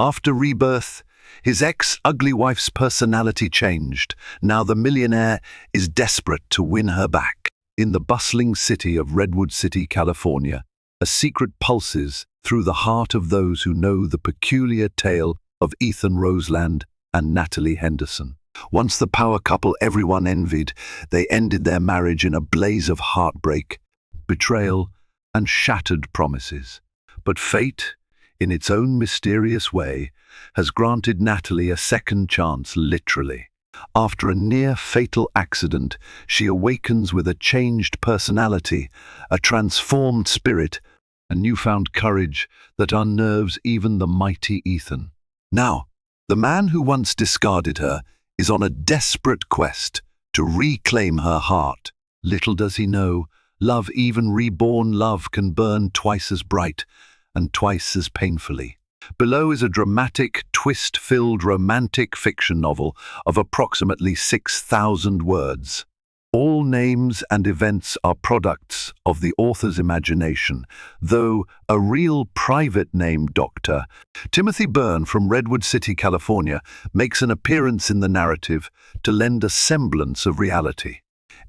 After Rebirth, his ex-ugly wife's personality changed. Now the millionaire is desperate to win her back. In the bustling city of Redwood City, California, a secret pulses through the heart of those who know the peculiar tale of Ethan Roseland and Natalie Henderson. Once the power couple everyone envied, they ended their marriage in a blaze of heartbreak, betrayal, and shattered promises. But fate, in its own mysterious way, has granted Natalie a second chance, literally. After a near-fatal accident, she awakens with a changed personality, a transformed spirit, a newfound courage that unnerves even the mighty Ethan. Now, the man who once discarded her is on a desperate quest to reclaim her heart. Little does he know, love, even reborn love, can burn twice as bright and twice as painfully. Below is a dramatic, twist-filled romantic fiction novel of approximately 6,000 words. All names and events are products of the author's imagination, though a real private name, Dr. Timothy Byrne from Redwood City, California, makes an appearance in the narrative to lend a semblance of reality.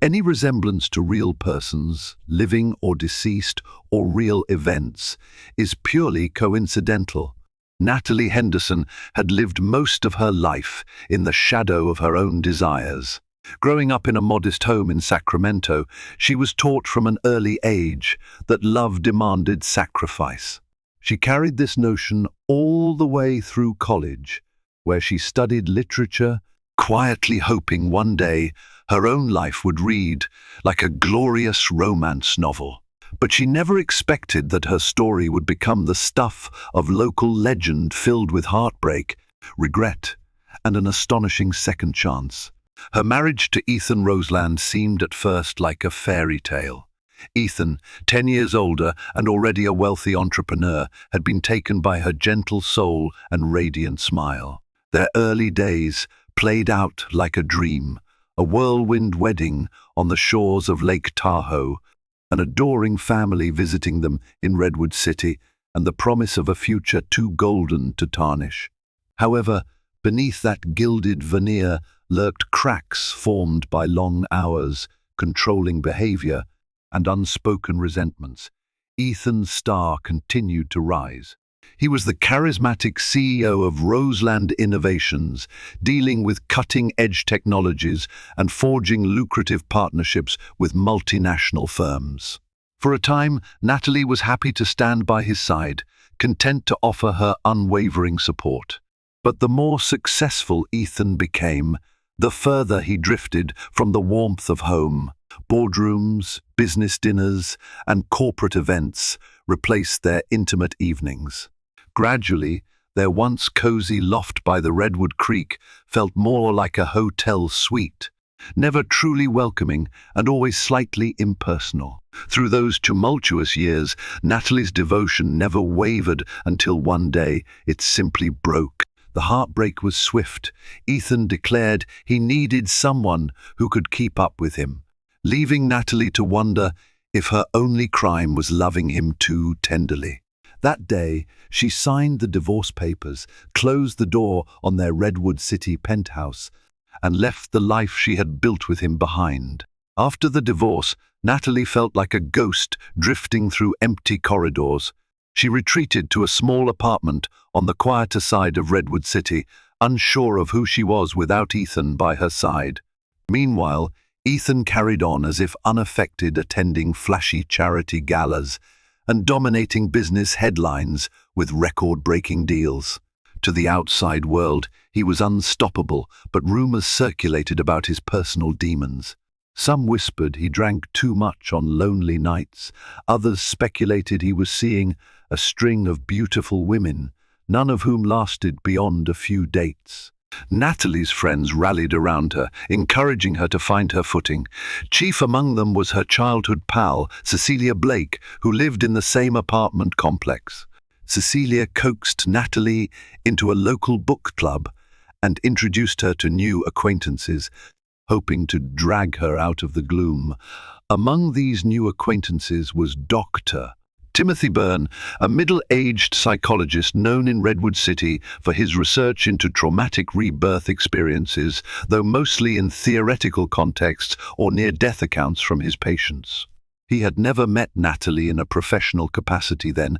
Any resemblance to real persons, living or deceased, or real events, is purely coincidental. Natalie Henderson had lived most of her life in the shadow of her own desires. Growing up in a modest home in Sacramento, she was taught from an early age that love demanded sacrifice. She carried this notion all the way through college, where she studied literature, quietly hoping one day her own life would read like a glorious romance novel. But she never expected that her story would become the stuff of local legend, filled with heartbreak, regret, and an astonishing second chance. Her marriage to Ethan Roseland seemed at first like a fairy tale. Ethan, 10 years older and already a wealthy entrepreneur, had been taken by her gentle soul and radiant smile. Their early days played out like a dream, a whirlwind wedding on the shores of Lake Tahoe, an adoring family visiting them in Redwood City, and the promise of a future too golden to tarnish. However, beneath that gilded veneer lurked cracks formed by long hours, controlling behavior, and unspoken resentments. Ethan's star continued to rise. He was the charismatic CEO of Roseland Innovations, dealing with cutting-edge technologies and forging lucrative partnerships with multinational firms. For a time, Natalie was happy to stand by his side, content to offer her unwavering support. But the more successful Ethan became, the further he drifted from the warmth of home. Boardrooms, business dinners, and corporate events replaced their intimate evenings. Gradually, their once cozy loft by the Redwood Creek felt more like a hotel suite, never truly welcoming and always slightly impersonal. Through those tumultuous years, Natalie's devotion never wavered until one day it simply broke. The heartbreak was swift. Ethan declared he needed someone who could keep up with him, leaving Natalie to wonder if her only crime was loving him too tenderly. That day, she signed the divorce papers, closed the door on their Redwood City penthouse, and left the life she had built with him behind. After the divorce, Natalie felt like a ghost drifting through empty corridors. She retreated to a small apartment on the quieter side of Redwood City, unsure of who she was without Ethan by her side. Meanwhile, Ethan carried on as if unaffected, attending flashy charity galas and dominating business headlines with record-breaking deals. To the outside world, he was unstoppable, but rumors circulated about his personal demons. Some whispered he drank too much on lonely nights. Others speculated he was seeing a string of beautiful women, none of whom lasted beyond a few dates. Natalie's friends rallied around her, encouraging her to find her footing. Chief among them was her childhood pal, Cecilia Blake, who lived in the same apartment complex. Cecilia coaxed Natalie into a local book club and introduced her to new acquaintances, hoping to drag her out of the gloom. Among these new acquaintances was Dr. Timothy Byrne, a middle-aged psychologist known in Redwood City for his research into traumatic rebirth experiences, though mostly in theoretical contexts or near-death accounts from his patients. He had never met Natalie in a professional capacity then,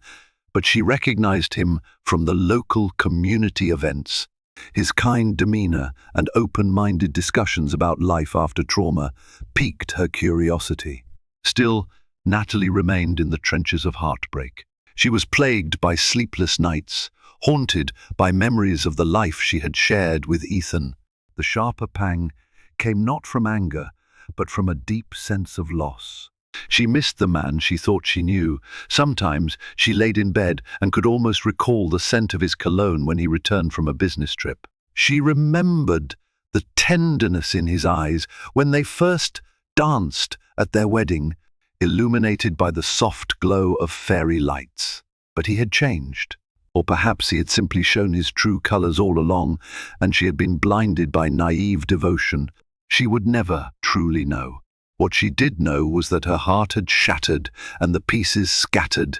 but she recognized him from the local community events. His kind demeanor and open-minded discussions about life after trauma piqued her curiosity. Still, Natalie remained in the trenches of heartbreak. She was plagued by sleepless nights, haunted by memories of the life she had shared with Ethan. The sharper pang came not from anger, but from a deep sense of loss. She missed the man she thought she knew. Sometimes she laid in bed and could almost recall the scent of his cologne when he returned from a business trip. She remembered the tenderness in his eyes when they first danced at their wedding, illuminated by the soft glow of fairy lights. But he had changed. Or perhaps he had simply shown his true colors all along, and she had been blinded by naive devotion. She would never truly know. What she did know was that her heart had shattered and the pieces scattered,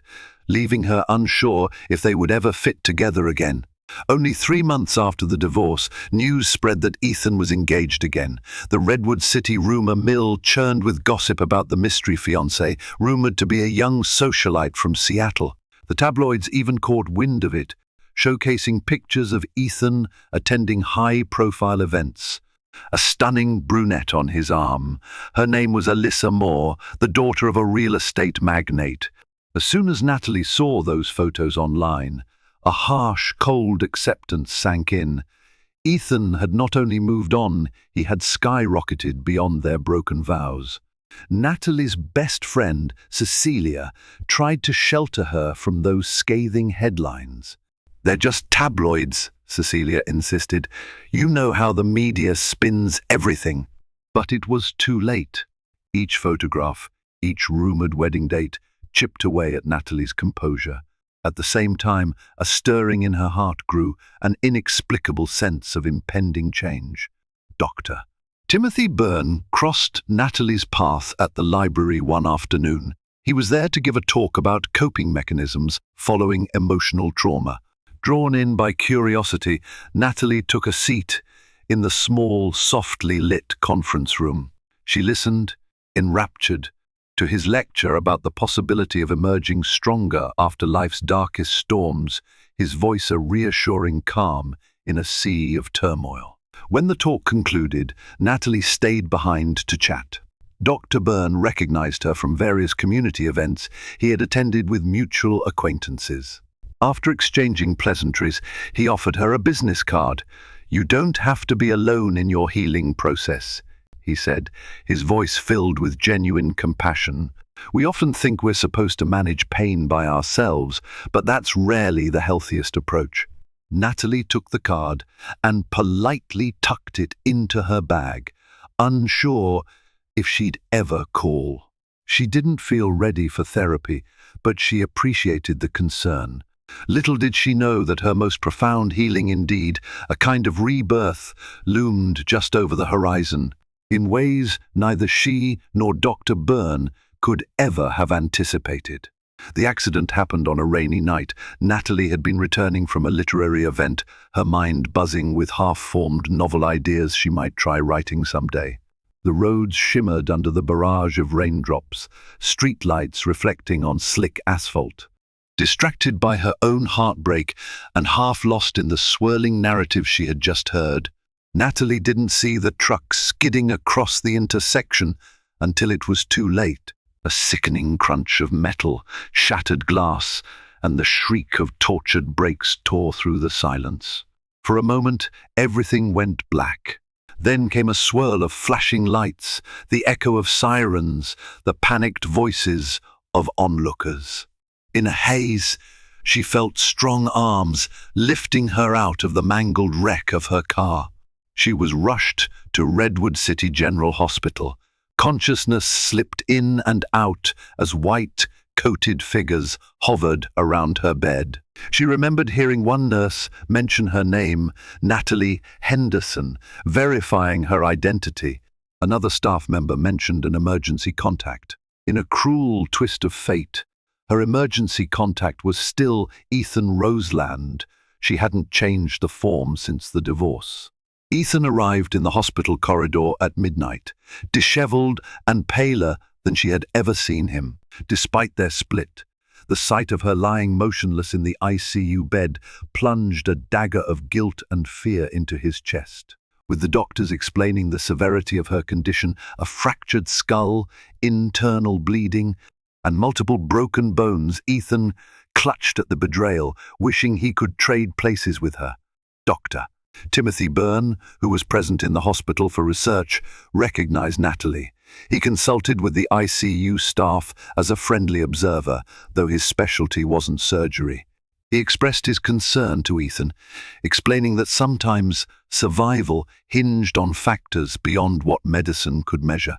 leaving her unsure if they would ever fit together again. Only 3 months after the divorce, news spread that Ethan was engaged again. The Redwood City rumor mill churned with gossip about the mystery fiancé, rumored to be a young socialite from Seattle. The tabloids even caught wind of it, showcasing pictures of Ethan attending high-profile events. A stunning brunette on his arm. Her name was Alyssa Moore, the daughter of a real estate magnate. As soon as Natalie saw those photos online, a harsh, cold acceptance sank in. Ethan had not only moved on, he had skyrocketed beyond their broken vows. Natalie's best friend, Cecilia, tried to shelter her from those scathing headlines. "They're just tabloids," Cecilia insisted. "You know how the media spins everything." But it was too late. Each photograph, each rumored wedding date, chipped away at Natalie's composure. At the same time, a stirring in her heart grew, an inexplicable sense of impending change. Dr. Timothy Byrne crossed Natalie's path at the library one afternoon. He was there to give a talk about coping mechanisms following emotional trauma. Drawn in by curiosity, Natalie took a seat in the small, softly lit conference room. She listened, enraptured, to his lecture about the possibility of emerging stronger after life's darkest storms, his voice a reassuring calm in a sea of turmoil. When the talk concluded, Natalie stayed behind to chat. Dr. Byrne recognized her from various community events he had attended with mutual acquaintances. After exchanging pleasantries, he offered her a business card. "You don't have to be alone in your healing process," he said, his voice filled with genuine compassion. "We often think we're supposed to manage pain by ourselves, but that's rarely the healthiest approach." Natalie took the card and politely tucked it into her bag, unsure if she'd ever call. She didn't feel ready for therapy, but she appreciated the concern. Little did she know that her most profound healing indeed, a kind of rebirth, loomed just over the horizon, in ways neither she nor Dr. Byrne could ever have anticipated. The accident happened on a rainy night. Natalie had been returning from a literary event, her mind buzzing with half-formed novel ideas she might try writing someday. The roads shimmered under the barrage of raindrops, streetlights reflecting on slick asphalt. Distracted by her own heartbreak and half lost in the swirling narrative she had just heard, Natalie didn't see the truck skidding across the intersection until it was too late. A sickening crunch of metal, shattered glass, and the shriek of tortured brakes tore through the silence. For a moment, everything went black. Then came a swirl of flashing lights, the echo of sirens, the panicked voices of onlookers. In a haze, she felt strong arms lifting her out of the mangled wreck of her car. She was rushed to Redwood City General Hospital. Consciousness slipped in and out as white, coated figures hovered around her bed. She remembered hearing one nurse mention her name, Natalie Henderson, verifying her identity. Another staff member mentioned an emergency contact. In a cruel twist of fate, Her emergency contact was still Ethan Roseland. She hadn't changed the form since the divorce. Ethan arrived in the hospital corridor at midnight, disheveled and paler than she had ever seen him. Despite their split, the sight of her lying motionless in the ICU bed plunged a dagger of guilt and fear into his chest. With the doctors explaining the severity of her condition, a fractured skull, internal bleeding, and multiple broken bones, Ethan clutched at the betrayal, wishing he could trade places with her. Dr. Timothy Byrne, who was present in the hospital for research, recognized Natalie. He consulted with the ICU staff as a friendly observer, though his specialty wasn't surgery. He expressed his concern to Ethan, explaining that sometimes survival hinged on factors beyond what medicine could measure.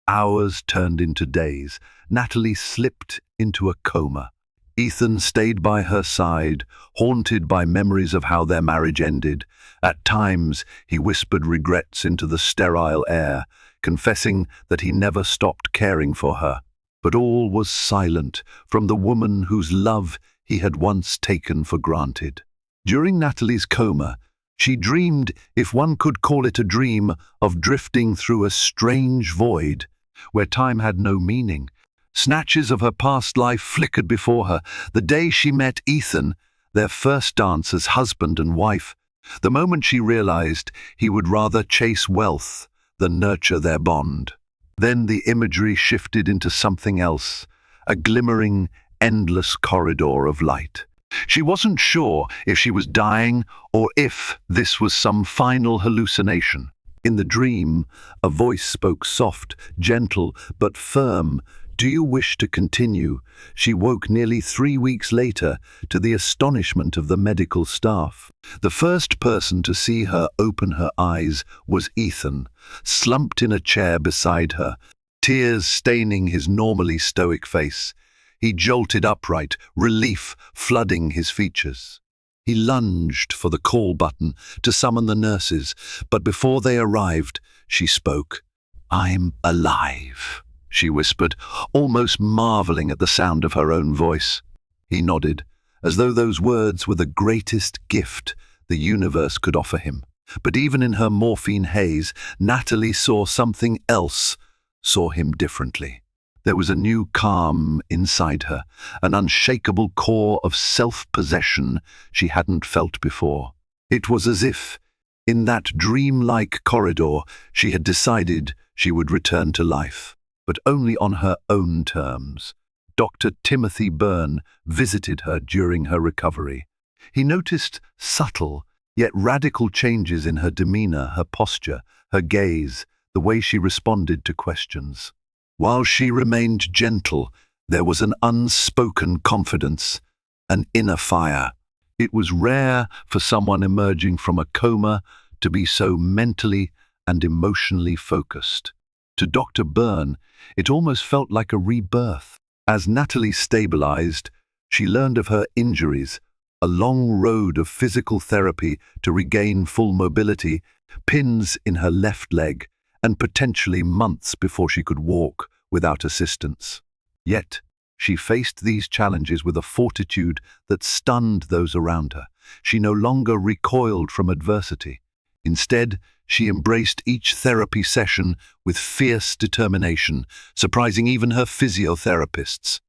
Hours turned into days. Natalie slipped into a coma. Ethan stayed by her side, haunted by memories of how their marriage ended. At times, he whispered regrets into the sterile air, confessing that he never stopped caring for her. But all was silent from the woman whose love he had once taken for granted. During Natalie's coma, she dreamed, if one could call it a dream, of drifting through a strange void where time had no meaning. Snatches of her past life flickered before her. The day she met Ethan, their first dance as husband and wife, the moment she realized he would rather chase wealth than nurture their bond. Then the imagery shifted into something else, a glimmering, endless corridor of light. She wasn't sure if she was dying or if this was some final hallucination. In the dream, a voice spoke soft, gentle, but firm. "Do you wish to continue?" She woke nearly 3 weeks later, to the astonishment of the medical staff. The first person to see her open her eyes was Ethan, slumped in a chair beside her, tears staining his normally stoic face. He jolted upright, relief flooding his features. He lunged for the call button to summon the nurses, but before they arrived, she spoke. "I'm alive," she whispered, almost marveling at the sound of her own voice. He nodded, as though those words were the greatest gift the universe could offer him. But even in her morphine haze, Natalie saw something else, saw him differently. There was a new calm inside her, an unshakable core of self-possession she hadn't felt before. It was as if, in that dreamlike corridor, she had decided she would return to life, but only on her own terms. Dr. Timothy Byrne visited her during her recovery. He noticed subtle, yet radical changes in her demeanor, her posture, her gaze, the way she responded to questions. While she remained gentle, there was an unspoken confidence, an inner fire. It was rare for someone emerging from a coma to be so mentally and emotionally focused. To Dr. Byrne, it almost felt like a rebirth. As Natalie stabilized, she learned of her injuries, a long road of physical therapy to regain full mobility, pins in her left leg, and potentially months before she could walk without assistance. Yet, she faced these challenges with a fortitude that stunned those around her. She no longer recoiled from adversity. Instead, she embraced each therapy session with fierce determination, surprising even her physiotherapists.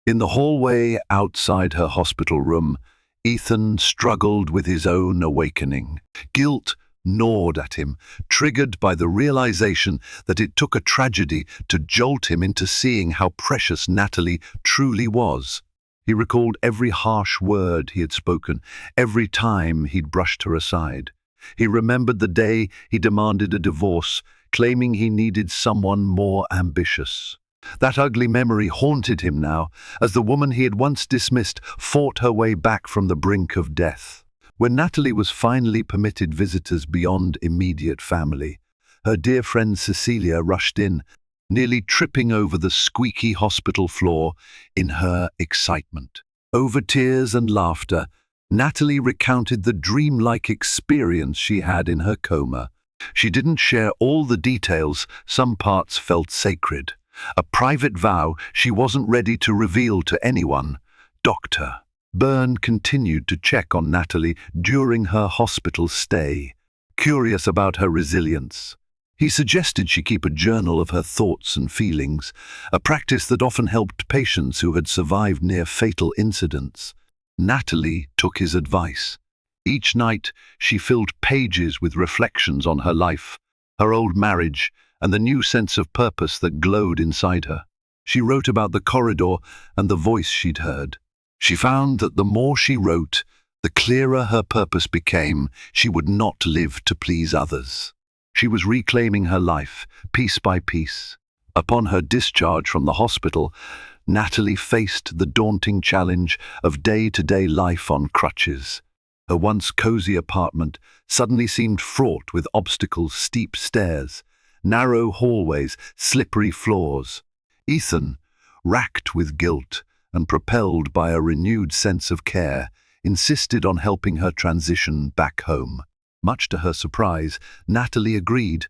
In the hallway outside her hospital room, Ethan struggled with his own awakening. Guilt gnawed at him, triggered by the realization that it took a tragedy to jolt him into seeing how precious Natalie truly was. He recalled every harsh word he had spoken, every time he'd brushed her aside. He remembered the day he demanded a divorce, claiming he needed someone more ambitious. That ugly memory haunted him now, as the woman he had once dismissed fought her way back from the brink of death. When Natalie was finally permitted visitors beyond immediate family, her dear friend Cecilia rushed in, nearly tripping over the squeaky hospital floor in her excitement. Over tears and laughter, Natalie recounted the dreamlike experience she had in her coma. She didn't share all the details, some parts felt sacred. a private vow she wasn't ready to reveal to anyone. Dr. Byrne continued to check on Natalie during her hospital stay, curious about her resilience. He suggested she keep a journal of her thoughts and feelings, a practice that often helped patients who had survived near-fatal incidents. Natalie took his advice. Each night, she filled pages with reflections on her life, her old marriage, and the new sense of purpose that glowed inside her. She wrote about the corridor and the voice she'd heard. She found that the more she wrote, the clearer her purpose became. She would not live to please others. She was reclaiming her life, piece by piece. Upon her discharge from the hospital, Natalie faced the daunting challenge of day-to-day life on crutches. Her once cozy apartment suddenly seemed fraught with obstacles: steep stairs, narrow hallways, slippery floors. Ethan, racked with guilt and propelled by a renewed sense of care, insisted on helping her transition back home. Much to her surprise, Natalie agreed,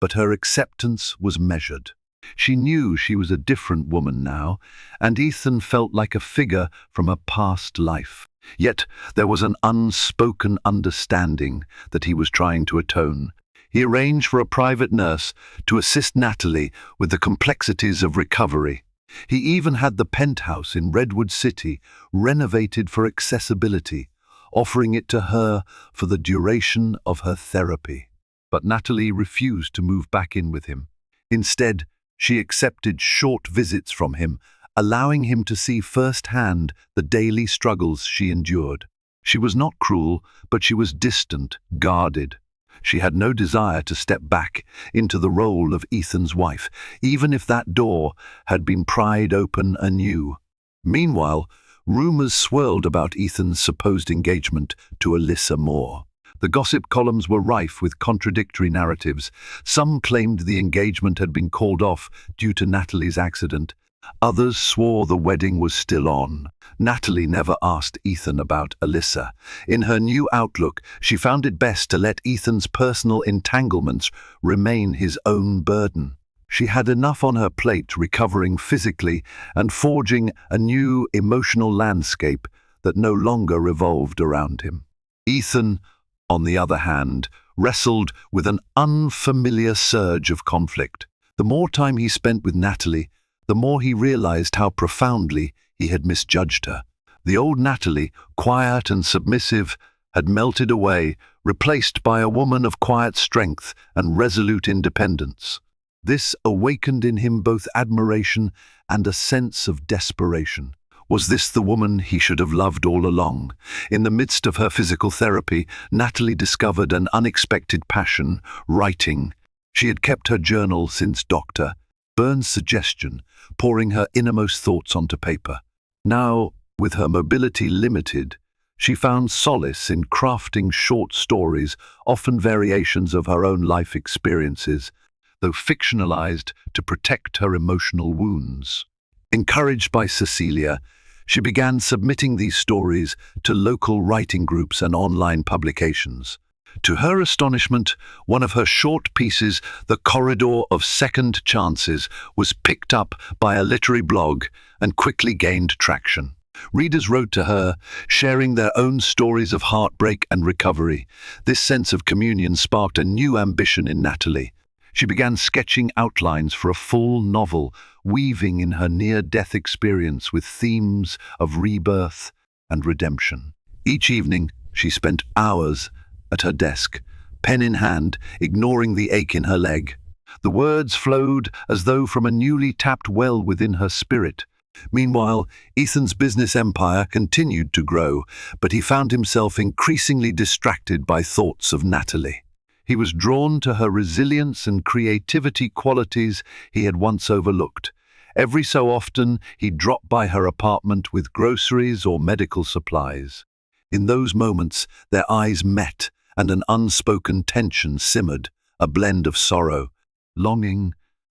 but her acceptance was measured. She knew she was a different woman now, and Ethan felt like a figure from a past life. Yet there was an unspoken understanding that he was trying to atone. He arranged for a private nurse to assist Natalie with the complexities of recovery. He even had the penthouse in Redwood City renovated for accessibility, offering it to her for the duration of her therapy. But Natalie refused to move back in with him. Instead, she accepted short visits from him, allowing him to see firsthand the daily struggles she endured. She was not cruel, but she was distant, guarded. She had no desire to step back into the role of Ethan's wife, even if that door had been pried open anew. Meanwhile, rumors swirled about Ethan's supposed engagement to Alyssa Moore. The gossip columns were rife with contradictory narratives. Some claimed the engagement had been called off due to Natalie's accident. Others swore the wedding was still on. Natalie never asked Ethan about Alyssa. In her new outlook, she found it best to let Ethan's personal entanglements remain his own burden. She had enough on her plate recovering physically and forging a new emotional landscape that no longer revolved around him. Ethan, on the other hand, wrestled with an unfamiliar surge of conflict. The more time he spent with Natalie, the more he realized how profoundly he had misjudged her. The old Natalie, quiet and submissive, had melted away, replaced by a woman of quiet strength and resolute independence. This awakened in him both admiration and a sense of desperation. Was this the woman he should have loved all along? In the midst of her physical therapy, Natalie discovered an unexpected passion: writing. She had kept her journal since Dr. Byrne's suggestion, pouring her innermost thoughts onto paper. Now, with her mobility limited, she found solace in crafting short stories, often variations of her own life experiences, though fictionalized to protect her emotional wounds. Encouraged by Cecilia, she began submitting these stories to local writing groups and online publications. To her astonishment, one of her short pieces, The Corridor of Second Chances, was picked up by a literary blog and quickly gained traction. Readers wrote to her, sharing their own stories of heartbreak and recovery. This sense of communion sparked a new ambition in Natalie. She began sketching outlines for a full novel, weaving in her near-death experience with themes of rebirth and redemption. Each evening, she spent hours at her desk, pen in hand, ignoring the ache in her leg. The words flowed as though from a newly tapped well within her spirit. Meanwhile, Ethan's business empire continued to grow, but he found himself increasingly distracted by thoughts of Natalie. He was drawn to her resilience and creativity, qualities he had once overlooked. Every so often, he'd drop by her apartment with groceries or medical supplies. In those moments, their eyes met, and an unspoken tension simmered, a blend of sorrow, longing,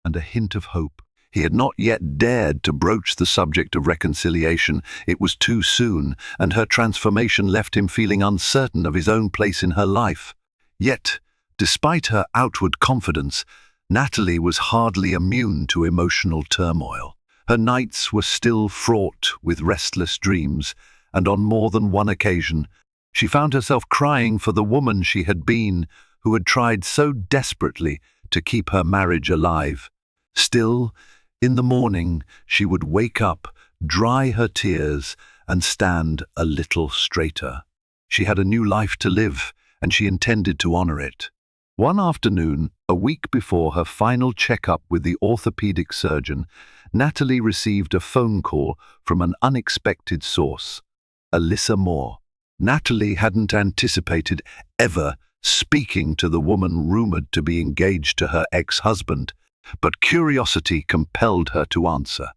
and a hint of hope. He had not yet dared to broach the subject of reconciliation. It was too soon, and her transformation left him feeling uncertain of his own place in her life. Yet, despite her outward confidence, Natalie was hardly immune to emotional turmoil. Her nights were still fraught with restless dreams, and on more than one occasion, she found herself crying for the woman she had been, who had tried so desperately to keep her marriage alive. Still, in the morning, she would wake up, dry her tears, and stand a little straighter. She had a new life to live, and she intended to honor it. One afternoon, a week before her final checkup with the orthopedic surgeon, Natalie received a phone call from an unexpected source. Alyssa Moore. Natalie hadn't anticipated ever speaking to the woman rumored to be engaged to her ex-husband, but curiosity compelled her to answer.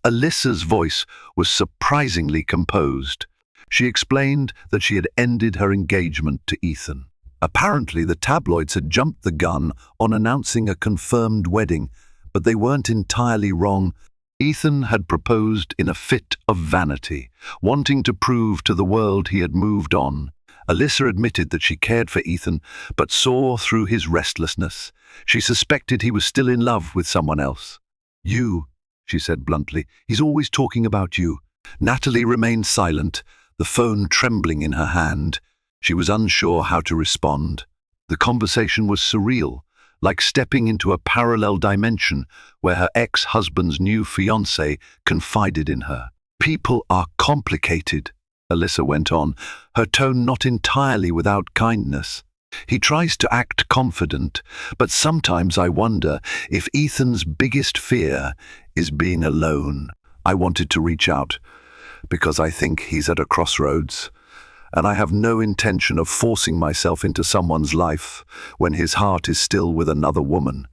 Alyssa's voice was surprisingly composed. She explained that she had ended her engagement to Ethan. Apparently, the tabloids had jumped the gun on announcing a confirmed wedding, but they weren't entirely wrong. Ethan had proposed in a fit of vanity, wanting to prove to the world he had moved on. Alyssa admitted that she cared for Ethan, but saw through his restlessness. She suspected he was still in love with someone else. "You," she said bluntly, "he's always talking about you." Natalie remained silent, the phone trembling in her hand. She was unsure how to respond. The conversation was surreal, like stepping into a parallel dimension where her ex-husband's new fiancé confided in her. "People are complicated," Alyssa went on, her tone not entirely without kindness. "He tries to act confident, but sometimes I wonder if Ethan's biggest fear is being alone." I wanted to reach out because I think he's at a crossroads, and I have no intention of forcing myself into someone's life when his heart is still with another woman.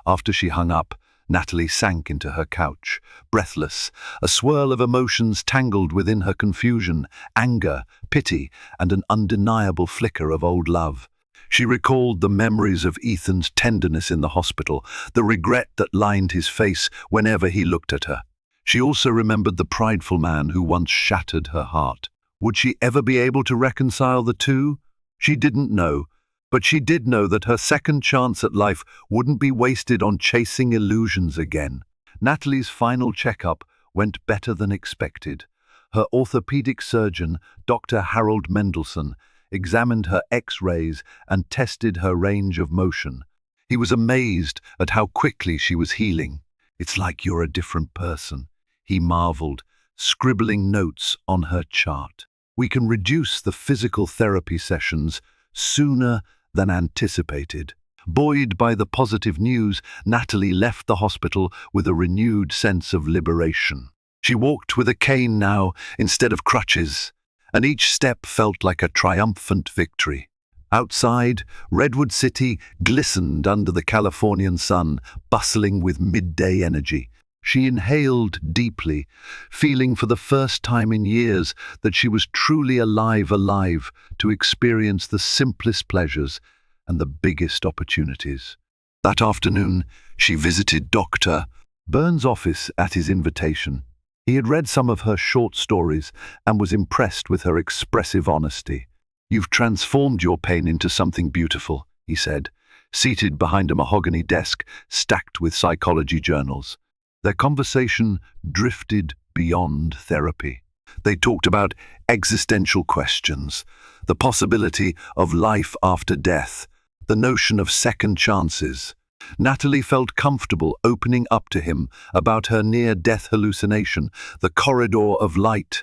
After she hung up, Natalie sank into her couch, breathless, a swirl of emotions tangled within her confusion, anger, pity, and an undeniable flicker of old love. She recalled the memories of Ethan's tenderness in the hospital, the regret that lined his face whenever he looked at her. She also remembered the prideful man who once shattered her heart. Would she ever be able to reconcile the two? She didn't know, but she did know that her second chance at life wouldn't be wasted on chasing illusions again. Natalie's final checkup went better than expected. Her orthopedic surgeon, Dr. Harold Mendelsohn, examined her X-rays and tested her range of motion. He was amazed at how quickly she was healing. "It's like you're a different person," he marveled, scribbling notes on her chart. "We can reduce the physical therapy sessions sooner than anticipated." Buoyed by the positive news, Natalie left the hospital with a renewed sense of liberation. She walked with a cane now instead of crutches, and each step felt like a triumphant victory. Outside, Redwood City glistened under the Californian sun, bustling with midday energy. She inhaled deeply, feeling for the first time in years that she was truly alive to experience the simplest pleasures and the biggest opportunities. That afternoon, she visited Dr. Burns' office at his invitation. He had read some of her short stories and was impressed with her expressive honesty. "You've transformed your pain into something beautiful," he said, seated behind a mahogany desk stacked with psychology journals. Their conversation drifted beyond therapy. They talked about existential questions, the possibility of life after death, the notion of second chances. Natalie felt comfortable opening up to him about her near-death hallucination, the corridor of light,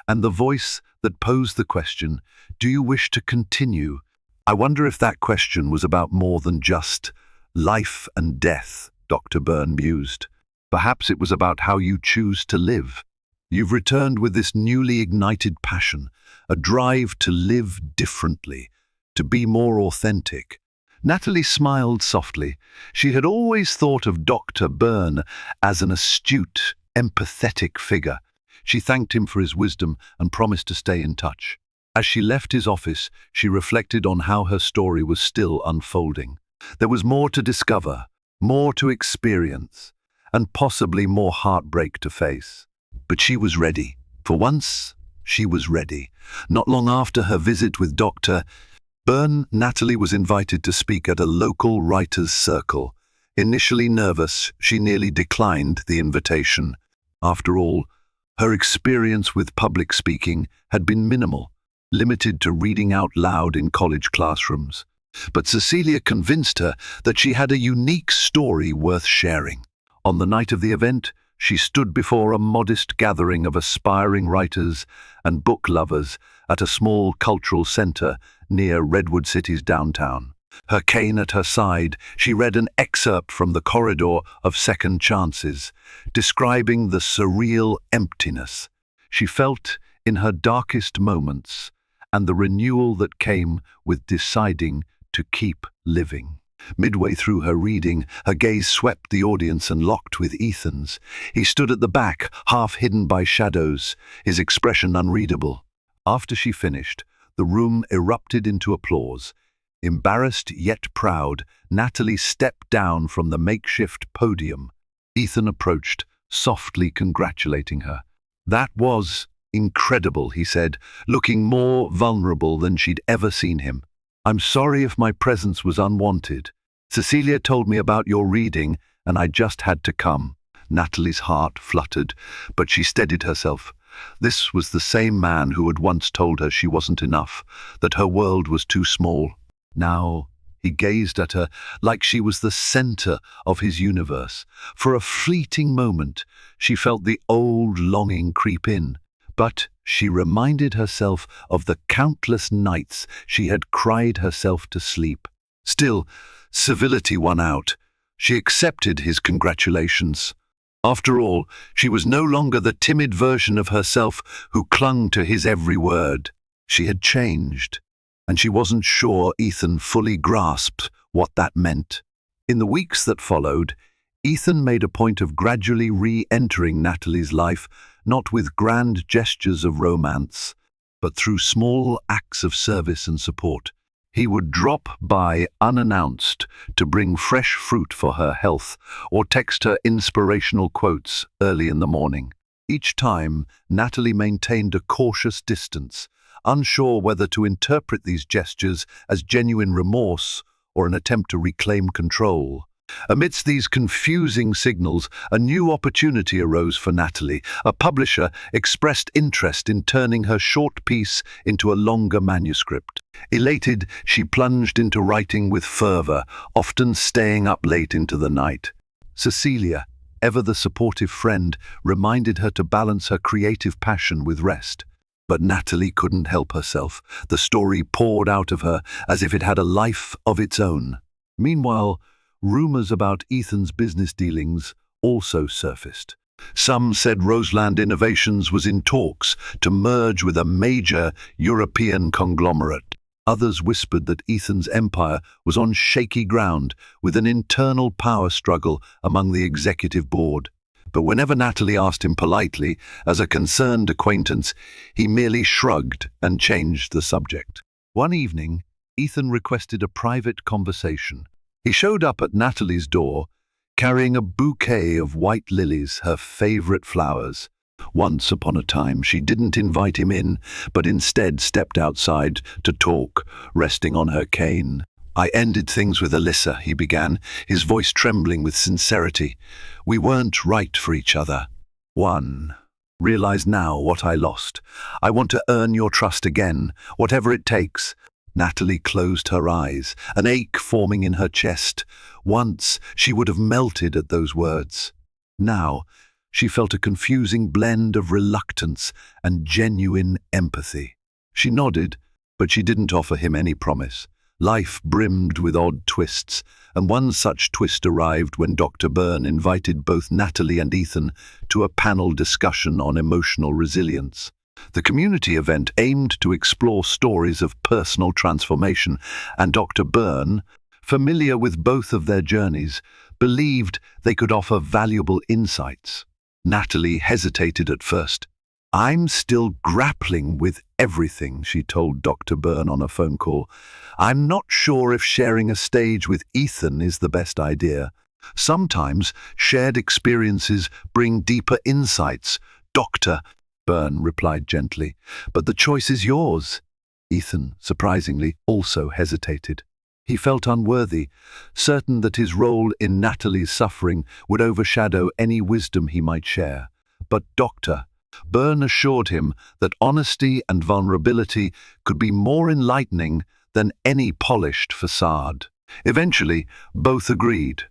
and the voice that posed the question, "Do you wish to continue?" I wonder if that question was about more than just life and death, Dr. Byrne mused. Perhaps it was about how you choose to live. You've returned with this newly ignited passion, a drive to live differently, to be more authentic. Natalie smiled softly. She had always thought of Dr. Byrne as an astute, empathetic figure. She thanked him for his wisdom and promised to stay in touch. As she left his office, she reflected on how her story was still unfolding. There was more to discover, more to experience, and possibly more heartbreak to face. But she was ready. For once, she was ready. Not long after her visit with Dr. Byrne, Natalie was invited to speak at a local writers' circle. Initially nervous, she nearly declined the invitation. After all, her experience with public speaking had been minimal, limited to reading out loud in college classrooms. But Cecilia convinced her that she had a unique story worth sharing. On the night of the event, she stood before a modest gathering of aspiring writers and book lovers at a small cultural center near Redwood City's downtown. Her cane at her side, she read an excerpt from The Corridor of Second Chances, describing the surreal emptiness she felt in her darkest moments and the renewal that came with deciding to keep living. Midway through her reading, her gaze swept the audience and locked with Ethan's. He stood at the back, half hidden by shadows, his expression unreadable. After she finished, the room erupted into applause. Embarrassed yet proud, Natalie stepped down from the makeshift podium. Ethan approached, softly congratulating her. "That was incredible," he said, looking more vulnerable than she'd ever seen him. "I'm sorry if my presence was unwanted. Cecilia told me about your reading, and I just had to come." Natalie's heart fluttered, but she steadied herself. This was the same man who had once told her she wasn't enough, that her world was too small. Now he gazed at her like she was the center of his universe. For a fleeting moment, she felt the old longing creep in. But she reminded herself of the countless nights she had cried herself to sleep. Still, civility won out. She accepted his congratulations. After all, she was no longer the timid version of herself who clung to his every word. She had changed, and she wasn't sure Ethan fully grasped what that meant. In the weeks that followed, Ethan made a point of gradually re-entering Natalie's life, not with grand gestures of romance, but through small acts of service and support. He would drop by unannounced to bring fresh fruit for her health or text her inspirational quotes early in the morning. Each time, Natalie maintained a cautious distance, unsure whether to interpret these gestures as genuine remorse or an attempt to reclaim control. Amidst these confusing signals, a new opportunity arose for Natalie. A publisher expressed interest in turning her short piece into a longer manuscript. Elated, she plunged into writing with fervor, often staying up late into the night. Cecilia, ever the supportive friend, reminded her to balance her creative passion with rest. But Natalie couldn't help herself. The story poured out of her as if it had a life of its own. Meanwhile, rumors about Ethan's business dealings also surfaced. Some said Roseland Innovations was in talks to merge with a major European conglomerate. Others whispered that Ethan's empire was on shaky ground, with an internal power struggle among the executive board. But whenever Natalie asked him politely, as a concerned acquaintance, he merely shrugged and changed the subject. One evening, Ethan requested a private conversation. He showed up at Natalie's door, carrying a bouquet of white lilies, her favorite flowers. Once upon a time, she didn't invite him in, but instead stepped outside to talk, resting on her cane. "I ended things with Alyssa," he began, his voice trembling with sincerity. "We weren't right for each other. Realize now what I lost. I want to earn your trust again, whatever it takes." Natalie closed her eyes, an ache forming in her chest. Once she would have melted at those words. Now she felt a confusing blend of reluctance and genuine empathy. She nodded, but she didn't offer him any promise. Life brimmed with odd twists, and one such twist arrived when Dr. Byrne invited both Natalie and Ethan to a panel discussion on emotional resilience. The community event aimed to explore stories of personal transformation, and Dr. Byrne, familiar with both of their journeys, believed they could offer valuable insights. Natalie hesitated at first. "I'm still grappling with everything," she told Dr. Byrne on a phone call. "I'm not sure if sharing a stage with Ethan is the best idea. Sometimes shared experiences bring deeper insights." "Doctor," Byrne replied gently, "but the choice is yours." Ethan, surprisingly, also hesitated. He felt unworthy, certain that his role in Natalie's suffering would overshadow any wisdom he might share. But Dr. Byrne assured him that honesty and vulnerability could be more enlightening than any polished facade. Eventually, both agreed.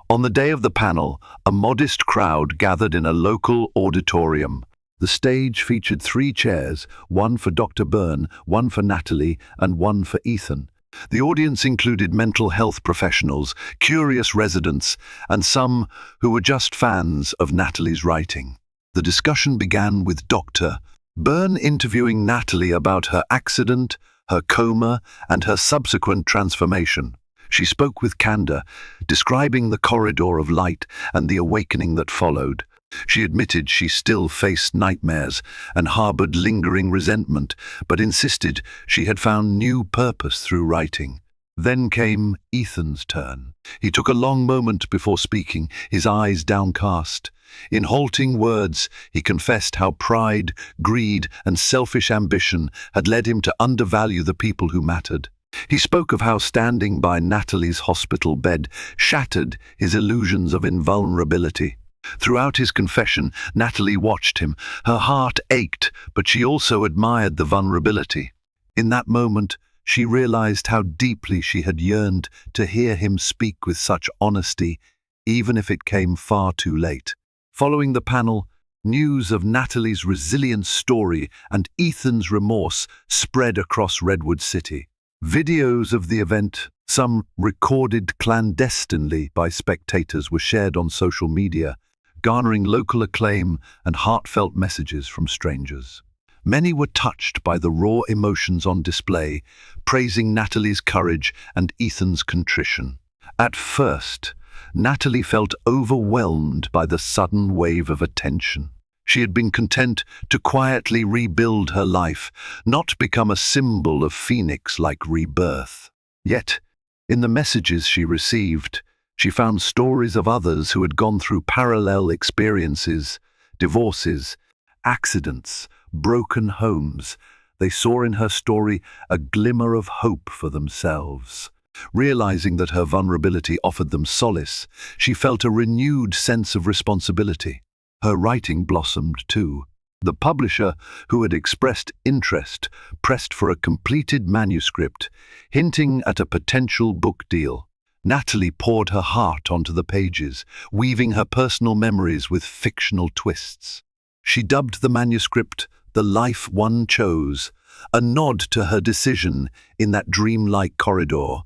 On the day of the panel, a modest crowd gathered in a local auditorium. The stage featured 3 chairs, one for Dr. Byrne, one for Natalie, and one for Ethan. The audience included mental health professionals, curious residents, and some who were just fans of Natalie's writing. The discussion began with Dr. Byrne interviewing Natalie about her accident, her coma, and her subsequent transformation. She spoke with candor, describing the corridor of light and the awakening that followed. She admitted she still faced nightmares and harbored lingering resentment, but insisted she had found new purpose through writing. Then came Ethan's turn. He took a long moment before speaking, his eyes downcast. In halting words, he confessed how pride, greed, and selfish ambition had led him to undervalue the people who mattered. He spoke of how standing by Natalie's hospital bed shattered his illusions of invulnerability. Throughout his confession, Natalie watched him. Her heart ached, but she also admired the vulnerability. In that moment, she realized how deeply she had yearned to hear him speak with such honesty, even if it came far too late. Following the panel, news of Natalie's resilient story and Ethan's remorse spread across Redwood City. Videos of the event, some recorded clandestinely by spectators, were shared on social media, garnering local acclaim and heartfelt messages from strangers. Many were touched by the raw emotions on display, praising Natalie's courage and Ethan's contrition. At first, Natalie felt overwhelmed by the sudden wave of attention. She had been content to quietly rebuild her life, not become a symbol of Phoenix like Rebirth. Yet, in the messages she received, she found stories of others who had gone through parallel experiences, divorces, accidents, broken homes. They saw in her story a glimmer of hope for themselves. Realizing that her vulnerability offered them solace, she felt a renewed sense of responsibility. Her writing blossomed too. The publisher, who had expressed interest, pressed for a completed manuscript, hinting at a potential book deal. Natalie poured her heart onto the pages, weaving her personal memories with fictional twists. She dubbed the manuscript "The Life One Chose," a nod to her decision in that dreamlike corridor.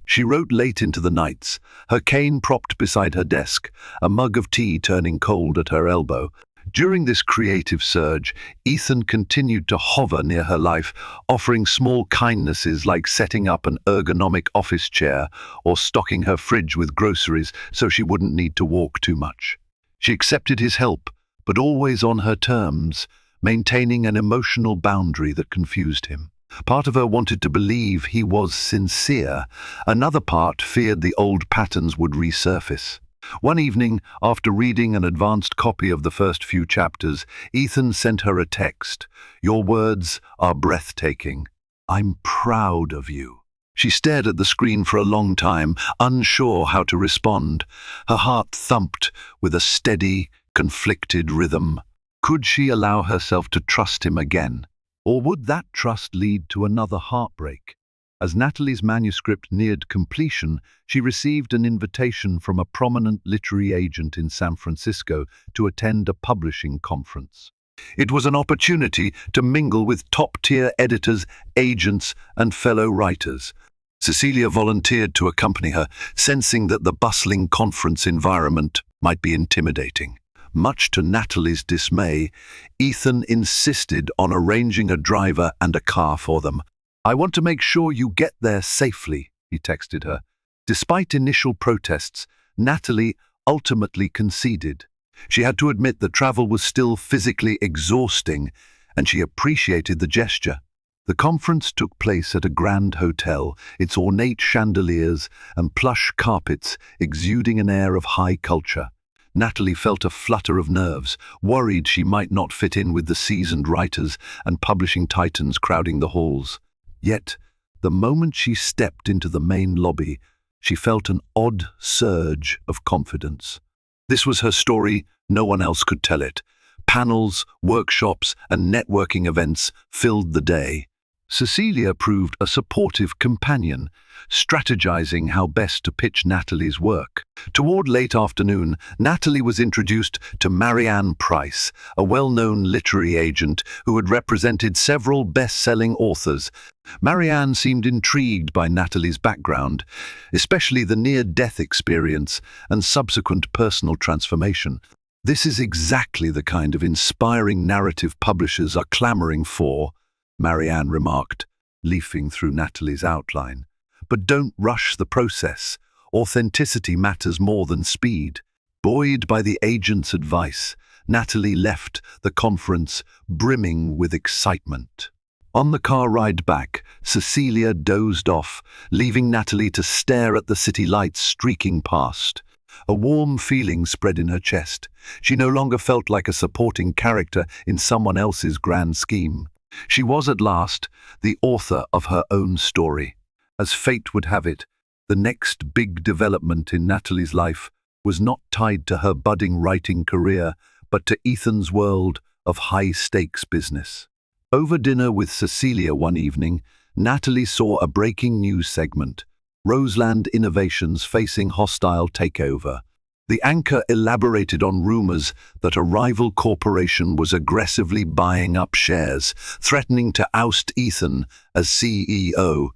She wrote late into the nights, her cane propped beside her desk, a mug of tea turning cold at her elbow. During this creative surge, Ethan continued to hover near her life, offering small kindnesses like setting up an ergonomic office chair or stocking her fridge with groceries so she wouldn't need to walk too much. She accepted his help, but always on her terms, maintaining an emotional boundary that confused him. Part of her wanted to believe he was sincere. Another part feared the old patterns would resurface. One evening, after reading an advanced copy of the first few chapters, Ethan sent her a text. "Your words are breathtaking. I'm proud of you." She stared at the screen for a long time, unsure how to respond. Her heart thumped with a steady, conflicted rhythm. Could she allow herself to trust him again? Or would that trust lead to another heartbreak? As Natalie's manuscript neared completion, she received an invitation from a prominent literary agent in San Francisco to attend a publishing conference. It was an opportunity to mingle with top-tier editors, agents, and fellow writers. Cecilia volunteered to accompany her, sensing that the bustling conference environment might be intimidating. Much to Natalie's dismay, Ethan insisted on arranging a driver and a car for them. "I want to make sure you get there safely," he texted her. Despite initial protests, Natalie ultimately conceded. She had to admit that travel was still physically exhausting, and she appreciated the gesture. The conference took place at a grand hotel, its ornate chandeliers and plush carpets exuding an air of high culture. Natalie felt a flutter of nerves, worried she might not fit in with the seasoned writers and publishing titans crowding the halls. Yet, The moment she stepped into the main lobby, she felt an odd surge of confidence. This was her story, no one else could tell it. Panels, workshops, and networking events filled the day. Cecilia proved a supportive companion, strategizing how best to pitch Natalie's work. Toward late afternoon, Natalie was introduced to Marianne Price, a well-known literary agent who had represented several best-selling authors. Marianne seemed intrigued by Natalie's background, especially the near-death experience and subsequent personal transformation. This is exactly the kind of inspiring narrative publishers are clamoring for, Marianne remarked, leafing through Natalie's outline. But don't rush the process. Authenticity matters more than speed. Buoyed by the agent's advice, Natalie left the conference brimming with excitement. On the car ride back, Cecilia dozed off, leaving Natalie to stare at the city lights streaking past. A warm feeling spread in her chest. She no longer felt like a supporting character in someone else's grand scheme. She was at last the author of her own story. As fate would have it, the next big development in Natalie's life was not tied to her budding writing career, but to Ethan's world of high-stakes business. Over dinner with Cecilia one evening, Natalie saw a breaking news segment: Roseland Innovations facing hostile takeover. The anchor elaborated on rumors that a rival corporation was aggressively buying up shares, threatening to oust Ethan as CEO.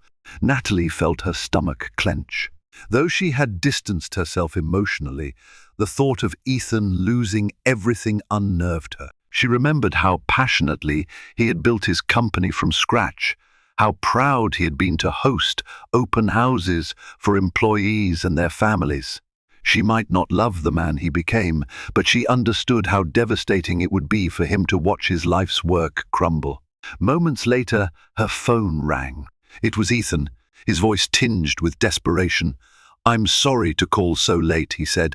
Natalie felt her stomach clench. Though she had distanced herself emotionally, the thought of Ethan losing everything unnerved her. She remembered how passionately he had built his company from scratch, how proud he had been to host open houses for employees and their families. She might not love the man he became, but she understood how devastating it would be for him to watch his life's work crumble. Moments later, her phone rang. It was Ethan, his voice tinged with desperation. "I'm sorry to call so late," he said,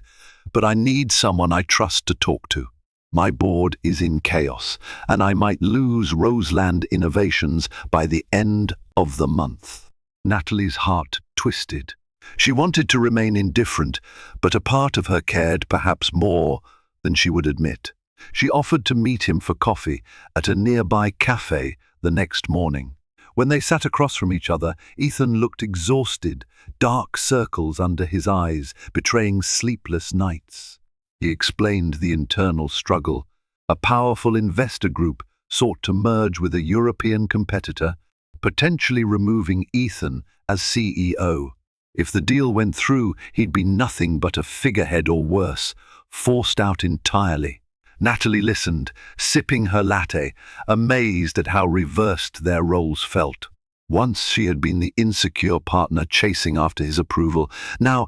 "but I need someone I trust to talk to. My board is in chaos, and I might lose Roseland Innovations by the end of the month." Natalie's heart twisted. She wanted to remain indifferent, but a part of her cared perhaps more than she would admit. She offered to meet him for coffee at a nearby cafe the next morning. When they sat across from each other, Ethan looked exhausted, dark circles under his eyes, betraying sleepless nights. He explained the internal struggle. A powerful investor group sought to merge with a European competitor, potentially removing Ethan as CEO. If the deal went through, he'd be nothing but a figurehead or worse, forced out entirely. Natalie listened, sipping her latte, amazed at how reversed their roles felt. Once she had been the insecure partner chasing after his approval. Now,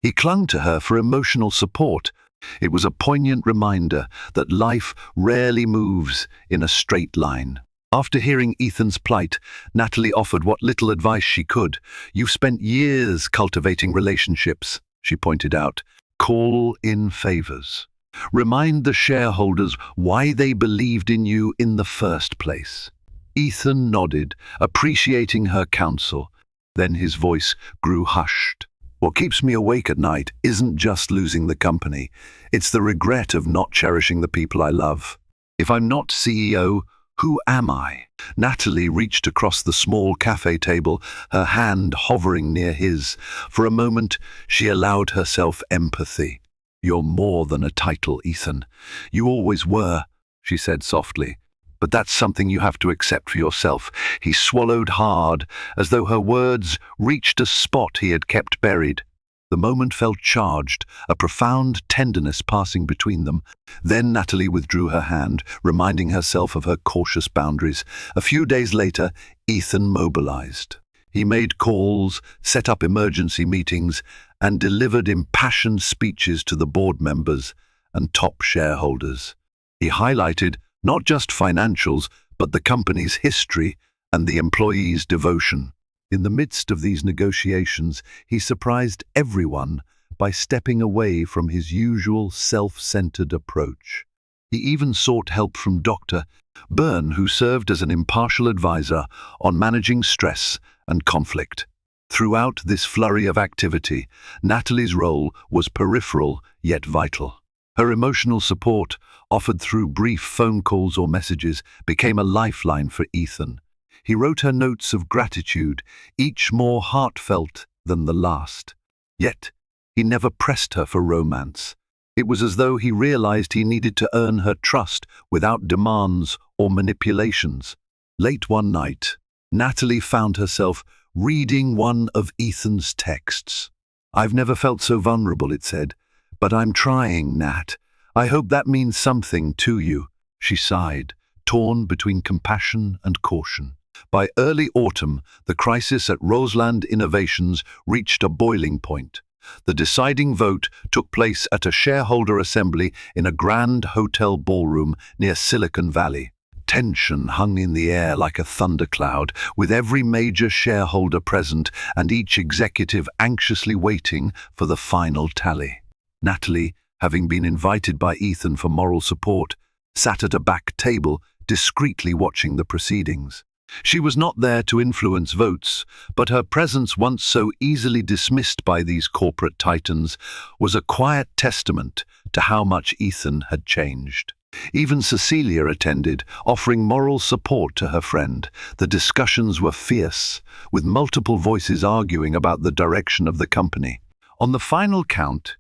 he clung to her for emotional support. It was a poignant reminder that life rarely moves in a straight line. After hearing Ethan's plight, Natalie offered what little advice she could. "You've spent years cultivating relationships," she pointed out. "Call in favors. Remind the shareholders why they believed in you in the first place." Ethan nodded, appreciating her counsel. Then his voice grew hushed. "What keeps me awake at night isn't just losing the company. It's the regret of not cherishing the people I love. If I'm not CEO, who am I?" Natalie reached across the small cafe table, her hand hovering near his. For a moment, she allowed herself empathy. "You're more than a title, Ethan. You always were," she said softly. "But that's something you have to accept for yourself." He swallowed hard, as though her words reached a spot he had kept buried. The moment felt charged, a profound tenderness passing between them. Then Natalie withdrew her hand, reminding herself of her cautious boundaries. A few days later, Ethan mobilized. He made calls, set up emergency meetings, and delivered impassioned speeches to the board members and top shareholders. He highlighted not just financials, but the company's history and the employees' devotion. In the midst of these negotiations, he surprised everyone by stepping away from his usual self-centered approach. He even sought help from Dr. Byrne, who served as an impartial advisor on managing stress and conflict. Throughout this flurry of activity, Natalie's role was peripheral yet vital. Her emotional support, offered through brief phone calls or messages, became a lifeline for Ethan. He wrote her notes of gratitude, each more heartfelt than the last. Yet, he never pressed her for romance. It was as though he realized he needed to earn her trust without demands or manipulations. Late one night, Natalie found herself reading one of Ethan's texts. "I've never felt so vulnerable," it said. "But I'm trying, Nat. I hope that means something to you." She sighed, torn between compassion and caution. By early autumn, the crisis at Roseland Innovations reached a boiling point. The deciding vote took place at a shareholder assembly in a grand hotel ballroom near Silicon Valley. Tension hung in the air like a thundercloud, with every major shareholder present and each executive anxiously waiting for the final tally. Natalie, having been invited by Ethan for moral support, sat at a back table, discreetly watching the proceedings. She was not there to influence votes, but her presence, once so easily dismissed by these corporate titans, was a quiet testament to how much Ethan had changed. Even Cecilia attended, offering moral support to her friend. The discussions were fierce, with multiple voices arguing about the direction of the company. On the final count,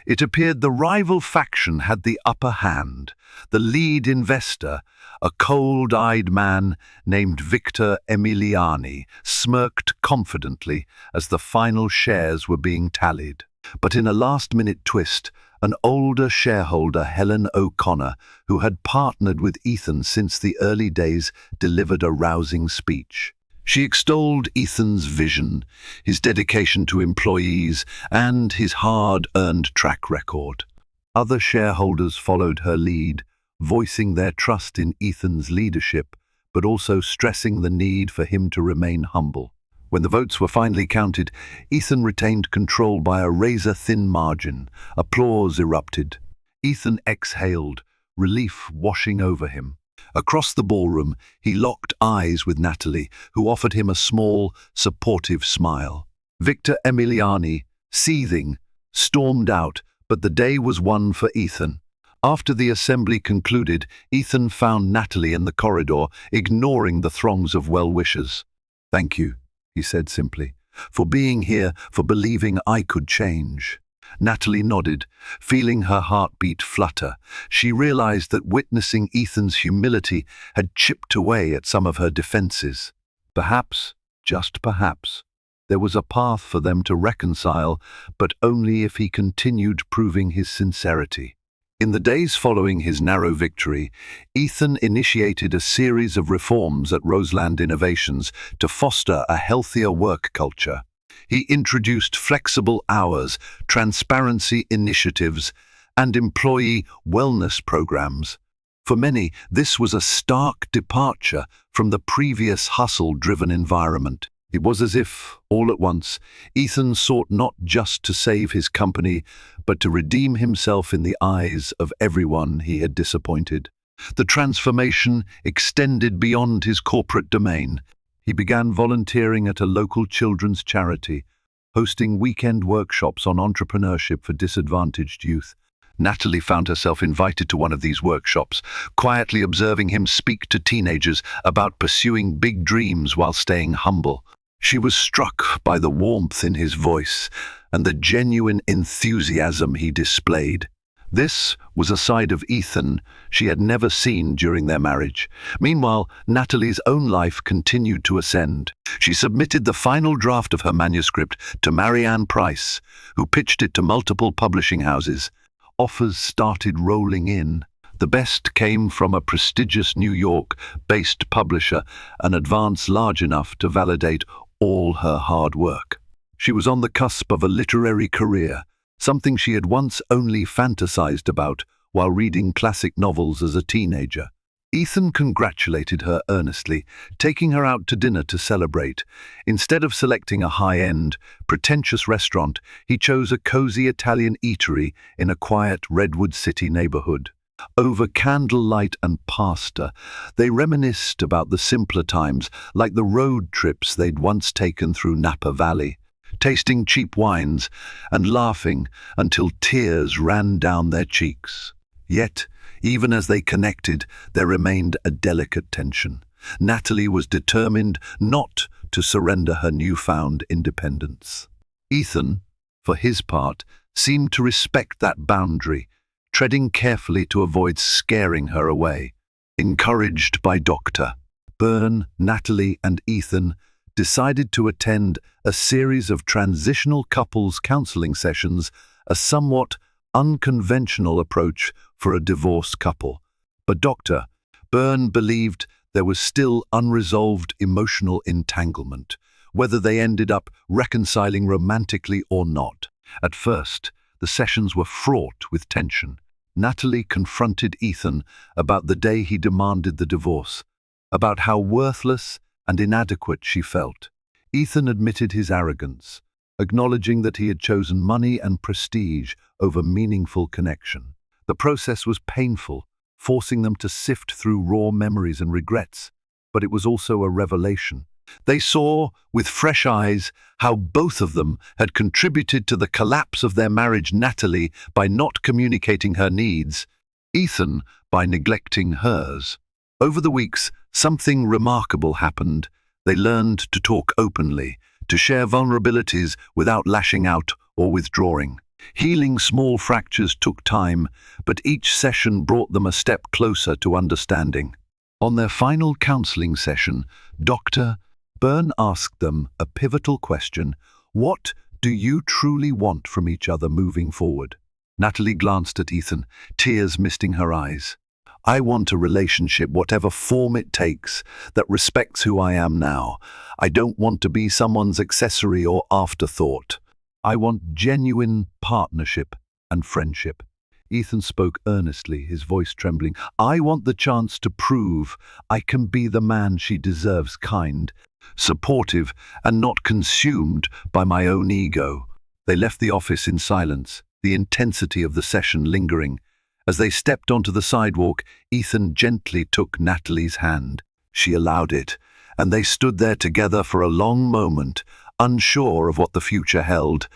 it appeared the rival faction had the upper hand. The lead investor, a cold-eyed man named Victor Emiliani, smirked confidently as the final shares were being tallied. But in a last-minute twist, an older shareholder, Helen O'Connor, who had partnered with Ethan since the early days, delivered a rousing speech. She extolled Ethan's vision, his dedication to employees, and his hard-earned track record. Other shareholders followed her lead, voicing their trust in Ethan's leadership, but also stressing the need for him to remain humble. When the votes were finally counted, Ethan retained control by a razor-thin margin. Applause erupted. Ethan exhaled, relief washing over him. Across the ballroom, he locked eyes with Natalie, who offered him a small, supportive smile. Victor Emiliani, seething, stormed out, but the day was won for Ethan. After the assembly concluded, Ethan found Natalie in the corridor, ignoring the throngs of well-wishers. "Thank you," he said simply, "for being here, for believing I could change." Natalie nodded, feeling her heartbeat flutter. She realized that witnessing Ethan's humility had chipped away at some of her defenses. Perhaps, just perhaps, there was a path for them to reconcile, but only if he continued proving his sincerity. In the days following his narrow victory, Ethan initiated a series of reforms at Roseland Innovations to foster a healthier work culture. He introduced flexible hours, transparency initiatives, and employee wellness programs. For many, this was a stark departure from the previous hustle-driven environment. It was as if, all at once, Ethan sought not just to save his company, but to redeem himself in the eyes of everyone he had disappointed. The transformation extended beyond his corporate domain. He began volunteering at a local children's charity, hosting weekend workshops on entrepreneurship for disadvantaged youth. Natalie found herself invited to one of these workshops, quietly observing him speak to teenagers about pursuing big dreams while staying humble. She was struck by the warmth in his voice and the genuine enthusiasm he displayed. This was a side of Ethan she had never seen during their marriage. Meanwhile, Natalie's own life continued to ascend. She submitted the final draft of her manuscript to Marianne Price, who pitched it to multiple publishing houses. Offers started rolling in. The best came from a prestigious New York-based publisher, an advance large enough to validate all her hard work. She was on the cusp of a literary career, something she had once only fantasized about while reading classic novels as a teenager. Ethan congratulated her earnestly, taking her out to dinner to celebrate. Instead of selecting a high-end, pretentious restaurant, he chose a cozy Italian eatery in a quiet Redwood City neighborhood. Over candlelight and pasta, they reminisced about the simpler times, like the road trips they'd once taken through Napa Valley, tasting cheap wines and laughing until tears ran down their cheeks. Yet, even as they connected, there remained a delicate tension. Natalie was determined not to surrender her newfound independence. Ethan, for his part, seemed to respect that boundary, treading carefully to avoid scaring her away. Encouraged by Dr. Byrne, Natalie and Ethan decided to attend a series of transitional couples counseling sessions, a somewhat unconventional approach for a divorced couple. But Dr. Byrne believed there was still unresolved emotional entanglement, whether they ended up reconciling romantically or not. At first, the sessions were fraught with tension. Natalie confronted Ethan about the day he demanded the divorce, about how worthless and inadequate she felt. Ethan admitted his arrogance, acknowledging that he had chosen money and prestige over meaningful connection. The process was painful, forcing them to sift through raw memories and regrets, but it was also a revelation. They saw, with fresh eyes, how both of them had contributed to the collapse of their marriage, Natalie by not communicating her needs, Ethan by neglecting hers. Over the weeks, something remarkable happened. They learned to talk openly, to share vulnerabilities without lashing out or withdrawing. Healing small fractures took time, but each session brought them a step closer to understanding. On their final counseling session, Dr. Byrne asked them a pivotal question: what do you truly want from each other moving forward? Natalie glanced at Ethan, tears misting her eyes. I want a relationship, whatever form it takes, that respects who I am now. I don't want to be someone's accessory or afterthought. I want genuine partnership and friendship. Ethan spoke earnestly, his voice trembling. I want the chance to prove I can be the man she deserves, kind, supportive, and not consumed by my own ego. They left the office in silence, the intensity of the session lingering. As they stepped onto the sidewalk, Ethan gently took Natalie's hand. She allowed it, and they stood there together for a long moment, unsure of what the future held,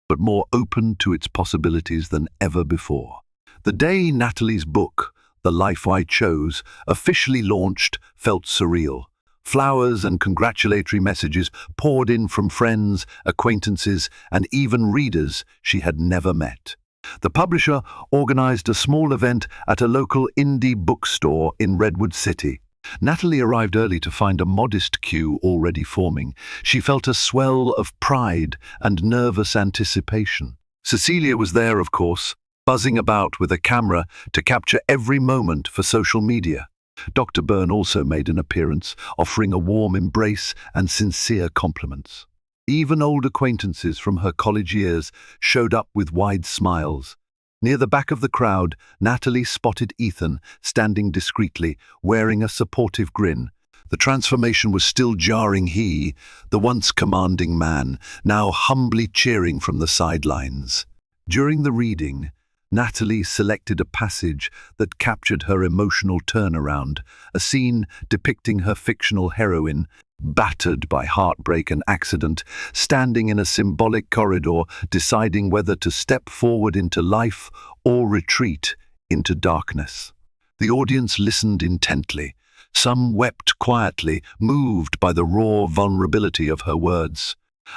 but more open to its possibilities than ever before. The day Natalie's book, The Life I Chose, officially launched felt surreal. Flowers and congratulatory messages poured in from friends, acquaintances, and even readers she had never met. The publisher organized a small event at a local indie bookstore in Redwood City. Natalie arrived early to find a modest queue already forming. She felt a swell of pride and nervous anticipation. Cecilia was there, of course, buzzing about with a camera to capture every moment for social media. Dr. Byrne also made an appearance, offering a warm embrace and sincere compliments. Even old acquaintances from her college years showed up with wide smiles. Near the back of the crowd, Natalie spotted Ethan, standing discreetly, wearing a supportive grin. The transformation was still jarring. He, the once commanding man, now humbly cheering from the sidelines. During the reading, Natalie selected a passage that captured her emotional turnaround, a scene depicting her fictional heroine, battered by heartbreak and accident, standing in a symbolic corridor, deciding whether to step forward into life or retreat into darkness. The audience listened intently. Some wept quietly, moved by the raw vulnerability of her words.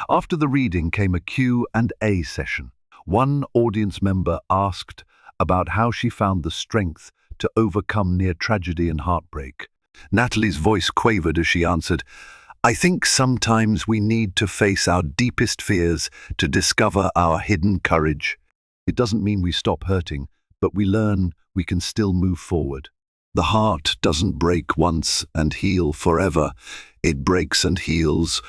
After the reading came a Q&A session. One audience member asked about how she found the strength to overcome near tragedy and heartbreak. Natalie's voice quavered as she answered, I think sometimes we need to face our deepest fears to discover our hidden courage. It doesn't mean we stop hurting, but we learn we can still move forward. The heart doesn't break once and heal forever. It breaks and heals,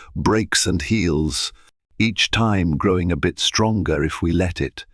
each time growing a bit stronger if we let it.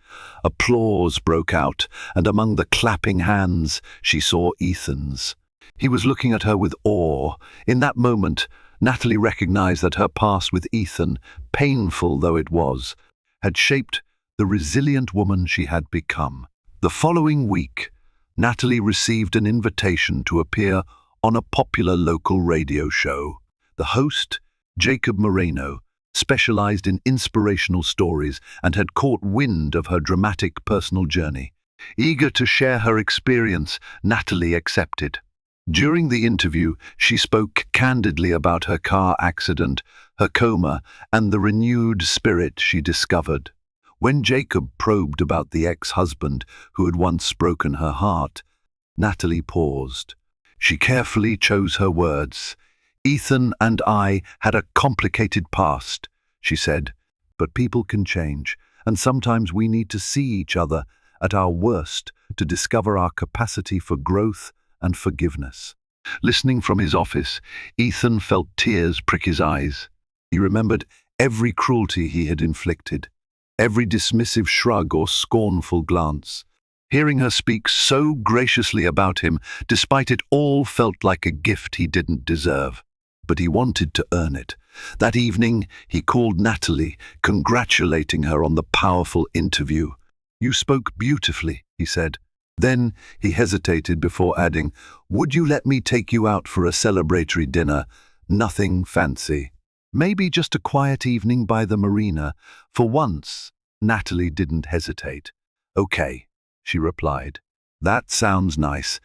Applause broke out, and among the clapping hands, she saw Ethan's. He was looking at her with awe. In that moment, Natalie recognized that her past with Ethan, painful though it was, had shaped the resilient woman she had become. The following week, Natalie received an invitation to appear on a popular local radio show. The host, Jacob Moreno, specialized in inspirational stories and had caught wind of her dramatic personal journey. Eager to share her experience, Natalie accepted. During the interview, she spoke candidly about her car accident, her coma, and the renewed spirit she discovered. When Jacob probed about the ex-husband who had once broken her heart, Natalie paused. She carefully chose her words. "Ethan and I had a complicated past," she said, "but people can change, and sometimes we need to see each other at our worst to discover our capacity for growth and forgiveness." Listening from his office, Ethan felt tears prick his eyes. He remembered every cruelty he had inflicted, every dismissive shrug or scornful glance. Hearing her speak so graciously about him, despite it all, felt like a gift he didn't deserve. But he wanted to earn it. That evening, he called Natalie, congratulating her on the powerful interview. "You spoke beautifully," he said. Then he hesitated before adding, "Would you let me take you out for a celebratory dinner? Nothing fancy. Maybe just a quiet evening by the marina." For once, Natalie didn't hesitate. "Okay," she replied. "That sounds nice."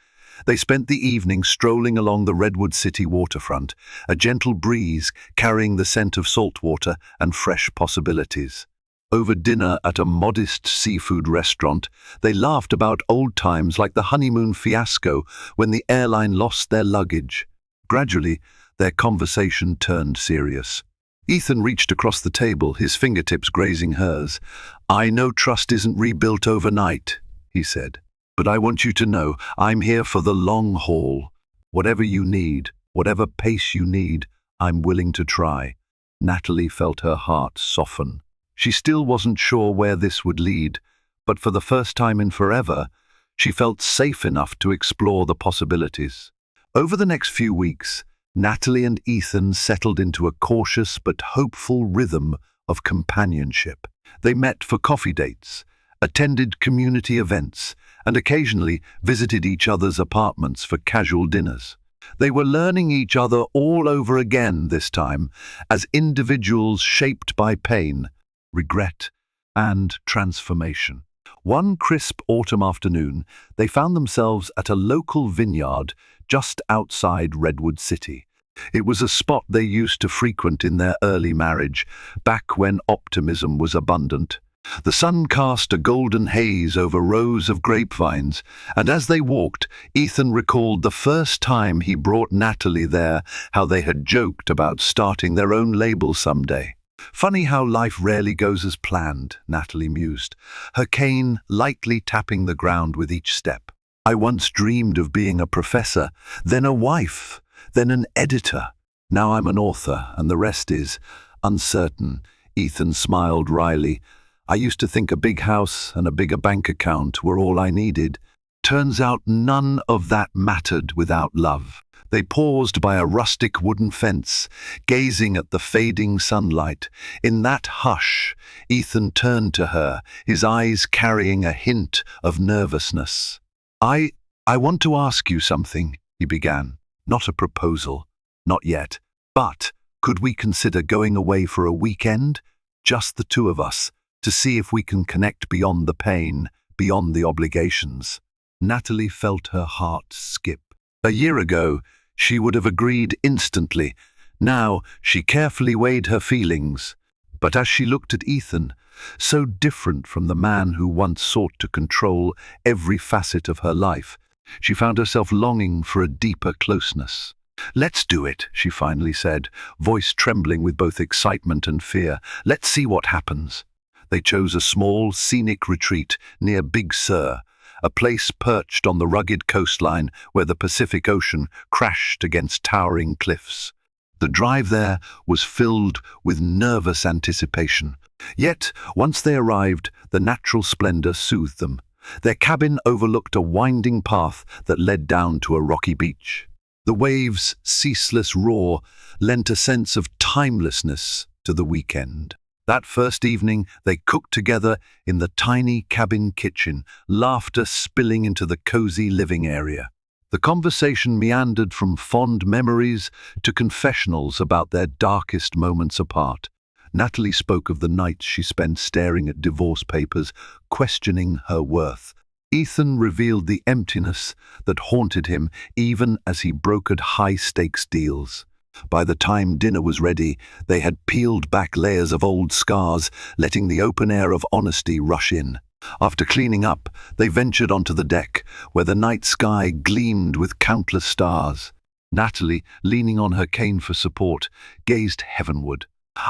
They spent the evening strolling along the Redwood City waterfront, a gentle breeze carrying the scent of salt water and fresh possibilities. Over dinner at a modest seafood restaurant, they laughed about old times like the honeymoon fiasco when the airline lost their luggage. Gradually, their conversation turned serious. Ethan reached across the table, his fingertips grazing hers. "I know trust isn't rebuilt overnight," he said, "but I want you to know I'm here for the long haul. Whatever you need, whatever pace you need, I'm willing to try." Natalie felt her heart soften. She still wasn't sure where this would lead, but for the first time in forever, she felt safe enough to explore the possibilities. Over the next few weeks, Natalie and Ethan settled into a cautious but hopeful rhythm of companionship. They met for coffee dates, attended community events, and occasionally visited each other's apartments for casual dinners. They were learning each other all over again this time, as individuals shaped by pain, regret, and transformation. One crisp autumn afternoon, they found themselves at a local vineyard just outside Redwood City. It was a spot they used to frequent in their early marriage, back when optimism was abundant. The sun cast a golden haze over rows of grapevines, and as they walked, Ethan recalled the first time he brought Natalie there, how they had joked about starting their own label someday. "Funny how life rarely goes as planned," Natalie mused, her cane lightly tapping the ground with each step. "I once dreamed of being a professor, then a wife, then an editor. Now I'm an author, and the rest is uncertain." Ethan smiled wryly. "I used to think a big house and a bigger bank account were all I needed. Turns out none of that mattered without love." They paused by a rustic wooden fence, gazing at the fading sunlight. In that hush, Ethan turned to her, his eyes carrying a hint of nervousness. I want to ask you something," he began. "Not a proposal, not yet. But could we consider going away for a weekend? Just the two of us, to see if we can connect beyond the pain, beyond the obligations." Natalie felt her heart skip. A year ago, she would have agreed instantly. Now, she carefully weighed her feelings. But as she looked at Ethan, so different from the man who once sought to control every facet of her life, she found herself longing for a deeper closeness. "Let's do it," she finally said, voice trembling with both excitement and fear. "Let's see what happens." They chose a small, scenic retreat near Big Sur, a place perched on the rugged coastline where the Pacific Ocean crashed against towering cliffs. The drive there was filled with nervous anticipation. Yet, once they arrived, the natural splendor soothed them. Their cabin overlooked a winding path that led down to a rocky beach. The waves' ceaseless roar lent a sense of timelessness to the weekend. That first evening, they cooked together in the tiny cabin kitchen, laughter spilling into the cozy living area. The conversation meandered from fond memories to confessionals about their darkest moments apart. Natalie spoke of the nights she spent staring at divorce papers, questioning her worth. Ethan revealed the emptiness that haunted him even as he brokered high-stakes deals. By the time dinner was ready, they had peeled back layers of old scars, letting the open air of honesty rush in. After cleaning up, they ventured onto the deck, where the night sky gleamed with countless stars. Natalie, leaning on her cane for support, gazed heavenward.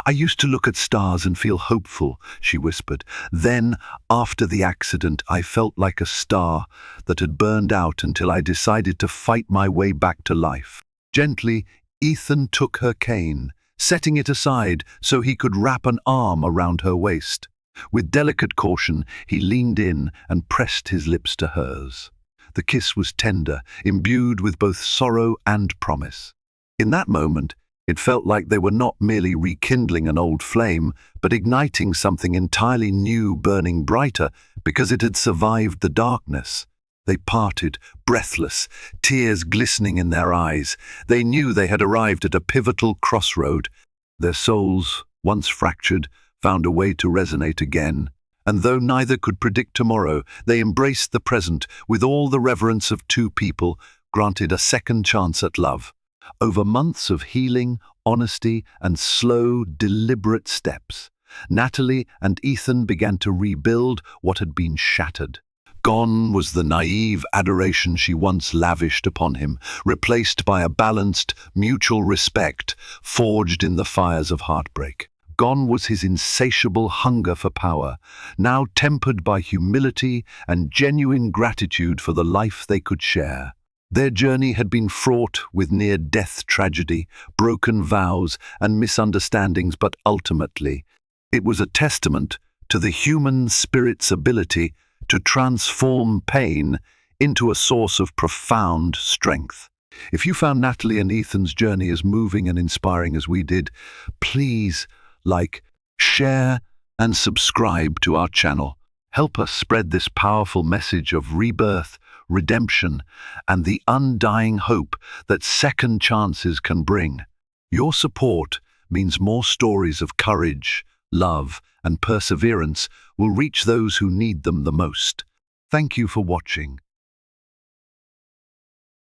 "I used to look at stars and feel hopeful," she whispered. "Then, after the accident, I felt like a star that had burned out until I decided to fight my way back to life." Gently, Ethan took her cane, setting it aside so he could wrap an arm around her waist. With delicate caution, he leaned in and pressed his lips to hers. The kiss was tender, imbued with both sorrow and promise. In that moment, it felt like they were not merely rekindling an old flame, but igniting something entirely new, burning brighter because it had survived the darkness. They parted, breathless, tears glistening in their eyes. They knew they had arrived at a pivotal crossroad. Their souls, once fractured, found a way to resonate again. And though neither could predict tomorrow, they embraced the present with all the reverence of two people granted a second chance at love. Over months of healing, honesty, and slow, deliberate steps, Natalie and Ethan began to rebuild what had been shattered. Gone was the naive adoration she once lavished upon him, replaced by a balanced, mutual respect forged in the fires of heartbreak. Gone was his insatiable hunger for power, now tempered by humility and genuine gratitude for the life they could share. Their journey had been fraught with near-death tragedy, broken vows, and misunderstandings, but ultimately, it was a testament to the human spirit's ability to transform pain into a source of profound strength. If you found Natalie and Ethan's journey as moving and inspiring as we did, please like, share, and subscribe to our channel. Help us spread this powerful message of rebirth, redemption, and the undying hope that second chances can bring. Your support means more stories of courage, love, and perseverance will reach those who need them the most. Thank you for watching.